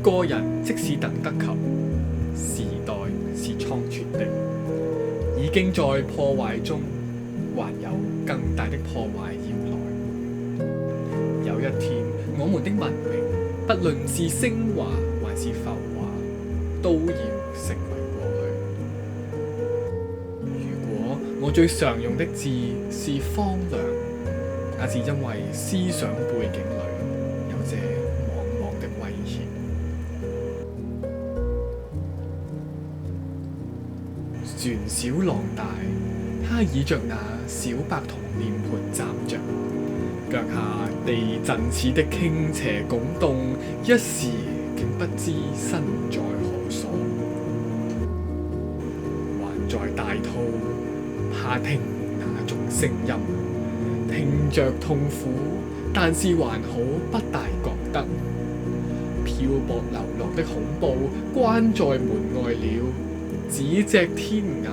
個人即使等得及，時代是倉促的，已經在破壞中，還有更大的破壞要來。有一天，我們的文明，不論是升華還是浮華，都要成為過去。如果我最常用的字是荒涼，那是因為思想背景裏有這茫茫的威脅。船小浪大，他倚着那小白銅臉盤站着，腳下地震似的傾斜拱動，一時竟不知身在何所。還在大吐，怕聽那種聲音，聽着痛苦，但是還好不大覺得。漂泊流落的恐怖關在門外了，只隻天涯